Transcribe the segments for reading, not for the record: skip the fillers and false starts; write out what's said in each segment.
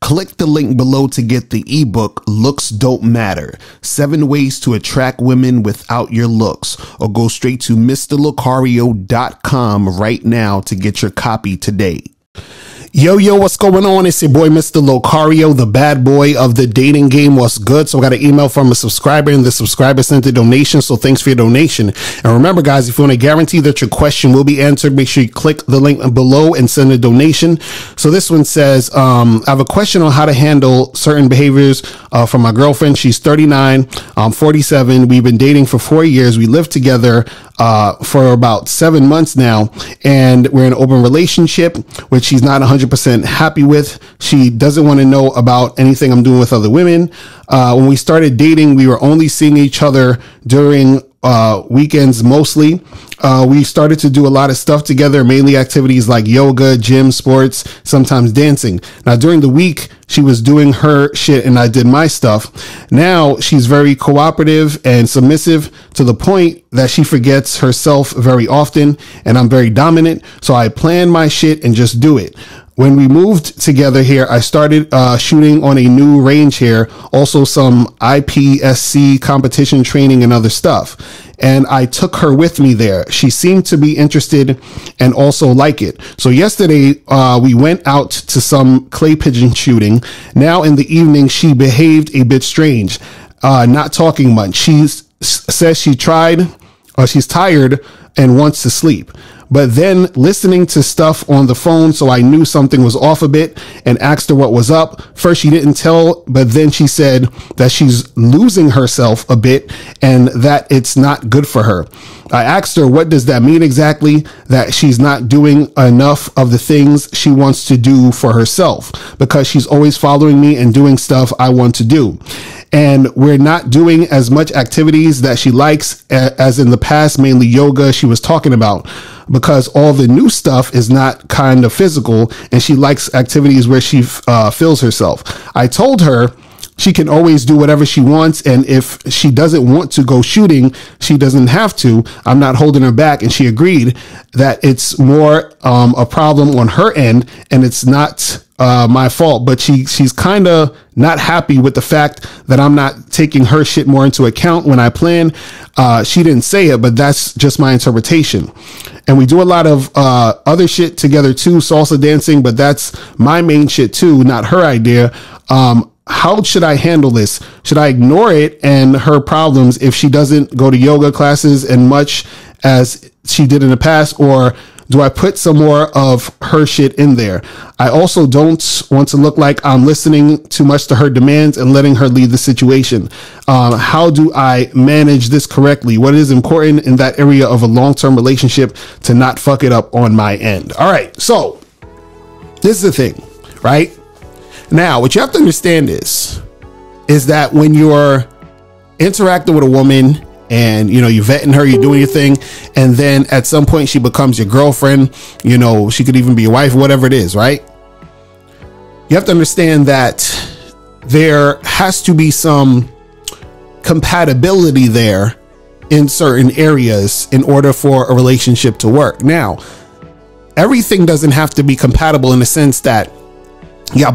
Click the link below to get the ebook Looks Don't Matter, 7 Ways to Attract Women Without Your Looks, or go straight to mrlocario.com right now to get your copy today. Yo, what's going on? It's your boy, Mr. Locario, the bad boy of the dating game. What's good? So I got an email from a subscriber, and the subscriber sent a donation. So thanks for your donation. And remember, guys, if you want to guarantee that your question will be answered, make sure you click the link below and send a donation. So this one says, I have a question on how to handle certain behaviors from my girlfriend. She's 39. I'm 47. We've been dating for 4 years. We live together for about 7 months now, and we're in an open relationship, which she's not 100% happy with. She doesn't want to know about anything I'm doing with other women. When we started dating, we were only seeing each other during weekends mostly. We started to do a lot of stuff together, mainly activities like yoga, gym, sports, sometimes dancing. Now, during the week, she was doing her shit and I did my stuff. Now she's very cooperative and submissive to the point that she forgets herself very often, and I'm very dominant. So I plan my shit and just do it. When we moved together here, I started shooting on a new range here, also some IPSC competition training and other stuff. And I took her with me there. She seemed to be interested and also like it. So yesterday, we went out to some clay pigeon shooting. Now in the evening, she behaved a bit strange, not talking much. She says she's tired and wants to sleep. But then listening to stuff on the phone, so I knew something was off a bit and asked her what was up. First, she didn't tell, but then she said that she's losing herself a bit and that it's not good for her. I asked her, what does that mean exactly? That she's not doing enough of the things she wants to do for herself, because she's always following me and doing stuff I want to do. And we're not doing as much activities that she likes as in the past, mainly yoga she was talking about, because all the new stuff is not kind of physical, and she likes activities where she feels herself. I told her she can always do whatever she wants, and if she doesn't want to go shooting, she doesn't have to. I'm not holding her back, and she agreed that it's more a problem on her end, and it's not my fault. But she's kind of not happy with the fact that I'm not taking her shit more into account when I plan. She didn't say it, but that's just my interpretation. And we do a lot of other shit together too, salsa dancing, but that's my main shit too, not her idea. How should I handle this? Should I ignore it and her problems if she doesn't go to yoga classes as much as she did in the past, or do I put some more of her shit in there? I also don't want to look like I'm listening too much to her demands and letting her lead the situation. How do I manage this correctly? What is important in that area of a long-term relationship to not fuck it up on my end? All right. So this is the thing, right? Now, what you have to understand is that when you're interacting with a woman and, you're vetting her, you're doing your thing, and then at some point she becomes your girlfriend, she could even be your wife, whatever it is, right? You have to understand that there has to be some compatibility there in certain areas in order for a relationship to work. Now, everything doesn't have to be compatible in the sense that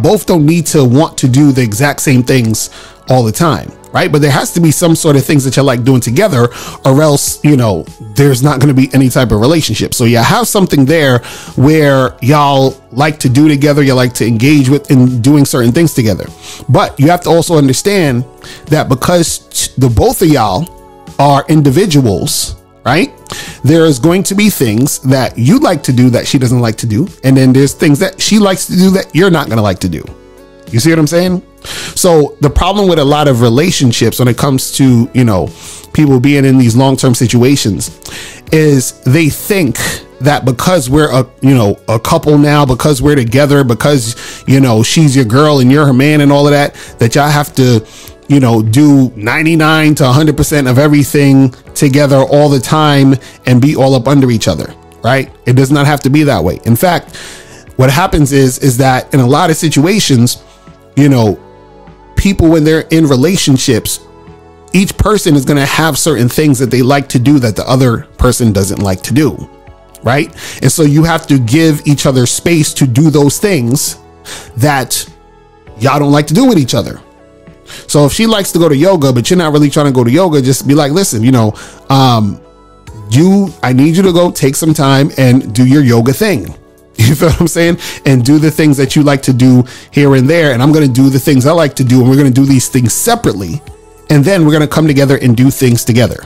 both don't need to want to do the exact same things all the time, right? But there has to be some sort of things that you like doing together, or else, there's not going to be any type of relationship. So have something there where y'all like to do together, you like to engage with in doing certain things together. But you have to also understand that because the both of y'all are individuals, right? There is going to be things that you like to do that she doesn't like to do. And then there's things that she likes to do that you're not going to like to do. You see what I'm saying? So the problem with a lot of relationships when it comes to, people being in these long-term situations is they think that because we're a couple now, because we're together, because, she's your girl and you're her man and all of that, that y'all have to, do 99 to 100% of everything together all the time and be all up under each other, right? It does not have to be that way. In fact, what happens is that in a lot of situations, people, when they're in relationships, each person is going to have certain things that they like to do that the other person doesn't like to do, right? And so you have to give each other space to do those things that y'all don't like to do with each other. So if she likes to go to yoga, but you're not really trying to go to yoga, just be like, listen, I need you to go take some time and do your yoga thing. You feel what I'm saying? And do the things that you like to do here and there. And I'm going to do the things I like to do. And we're going to do these things separately. And then we're going to come together and do things together.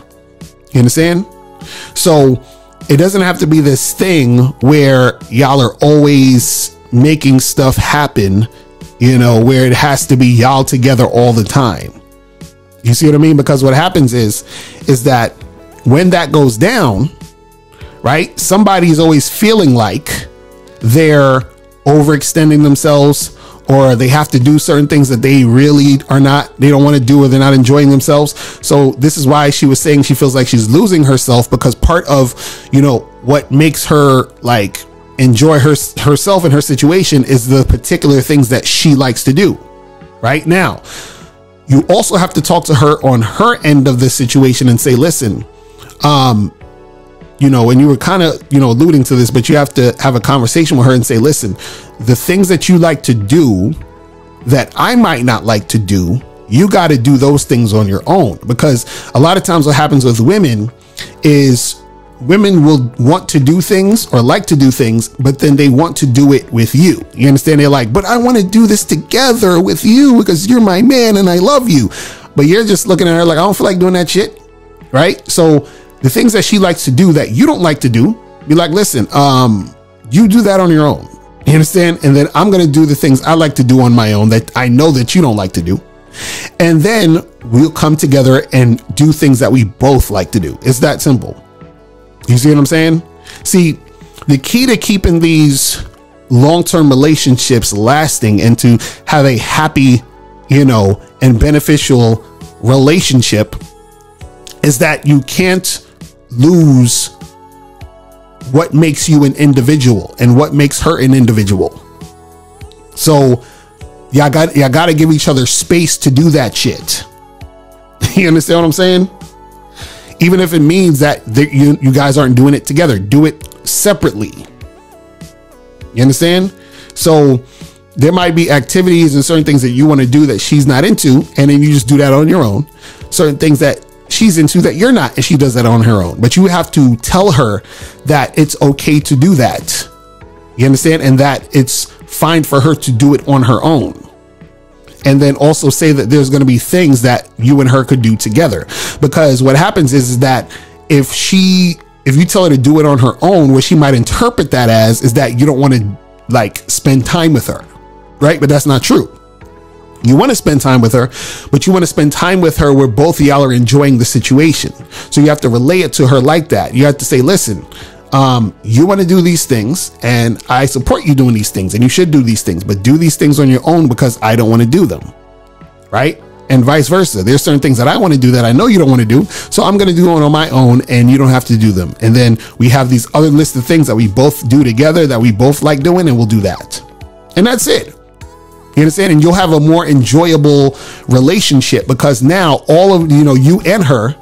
You understand? So it doesn't have to be this thing where y'all are always making stuff happen, where it has to be y'all together all the time. You see what I mean? Because what happens is that when that goes down, right, somebody's always feeling like they're overextending themselves, or they have to do certain things that they really they don't want to do, or they're not enjoying themselves. So this is why she was saying she feels like she's losing herself, because part of, what makes her like enjoy herself and her situation is the particular things that she likes to do. Right now, you also have to talk to her on her end of the situation and say, listen, and you were kind of, alluding to this, but you have to have a conversation with her and say, listen, the things that you like to do that I might not like to do, you got to do those things on your own. Because a lot of times what happens with women is women will want to do things or like to do things, but then they want to do it with you. You understand? They're like, but I want to do this together with you because you're my man and I love you. But you're just looking at her like, I don't feel like doing that shit. Right? So the things that she likes to do that you don't like to do, be like, listen, you do that on your own. You understand? And then I'm going to do the things I like to do on my own that I know that you don't like to do. And then we'll come together and do things that we both like to do. It's that simple. You see what I'm saying? See, the key to keeping these long-term relationships lasting and to have a happy, and beneficial relationship is that you can't lose what makes you an individual and what makes her an individual. So y'all got to give each other space to do that shit. You understand what I'm saying? Even if it means that you guys aren't doing it together, do it separately. You understand? So there might be activities and certain things that you want to do that she's not into, and then you just do that on your own. Certain things that she's into that you're not, and she does that on her own. But you have to tell her that it's okay to do that. You understand? And that it's fine for her to do it on her own. And then also say that there's going to be things that you and her could do together. Because what happens is that if you tell her to do it on her own, what she might interpret that as is that you don't want to like spend time with her. Right? But that's not true. You want to spend time with her, but you want to spend time with her where both of y'all are enjoying the situation. So you have to relay it to her like that. You have to say, listen, you want to do these things and I support you doing these things and you should do these things, but do these things on your own because I don't want to do them. Right? And vice versa. There's certain things that I want to do that I know you don't want to do. So I'm going to do it on my own and you don't have to do them. And then we have these other list of things that we both do together that we both like doing, and we'll do that. And that's it. You understand? And you'll have a more enjoyable relationship because now all of, you and her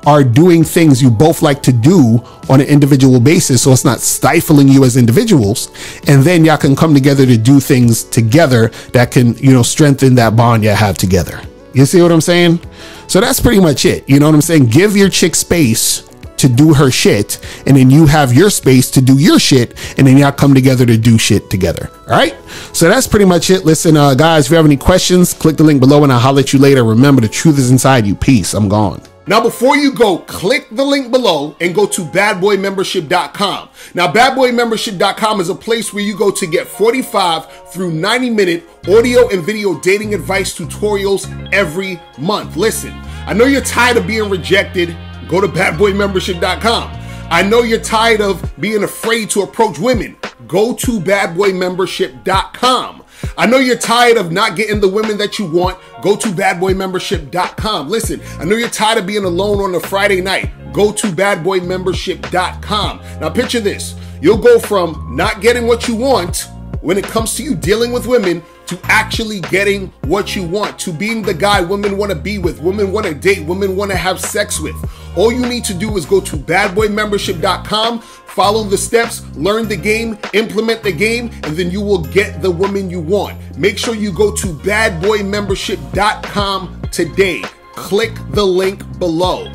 are doing things you both like to do on an individual basis. So it's not stifling you as individuals. And then y'all can come together to do things together that can, strengthen that bond you have together. You see what I'm saying? So that's pretty much it. You know what I'm saying? Give your chick space to do her shit, and then you have your space to do your shit, and then y'all come together to do shit together. All right, so that's pretty much it. Listen, guys, if you have any questions, click the link below and I'll holler at you later. Remember, the truth is inside you. Peace. I'm gone. Now, before you go, click the link below and go to badboymembership.com. Now, badboymembership.com is a place where you go to get 45 through 90-minute audio and video dating advice tutorials every month. Listen, I know you're tired of being rejected. Go to badboymembership.com. I know you're tired of being afraid to approach women. Go to badboymembership.com. I know you're tired of not getting the women that you want. Go to badboymembership.com. Listen, I know you're tired of being alone on a Friday night. Go to badboymembership.com. Now picture this. You'll go from not getting what you want when it comes to you dealing with women to actually getting what you want, to being the guy women want to be with, women want to date, women want to have sex with. All you need to do is go to badboymembership.com, follow the steps, learn the game, implement the game, and then you will get the woman you want. Make sure you go to badboymembership.com today. Click the link below.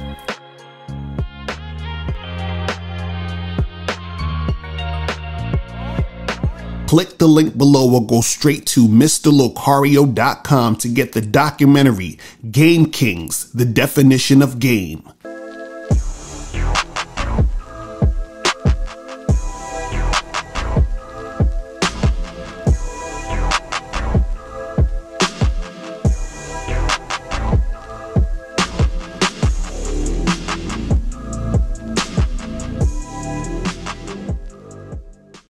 Click the link below or go straight to mrlocario.com to get the documentary Game Kings, The Definition of Game.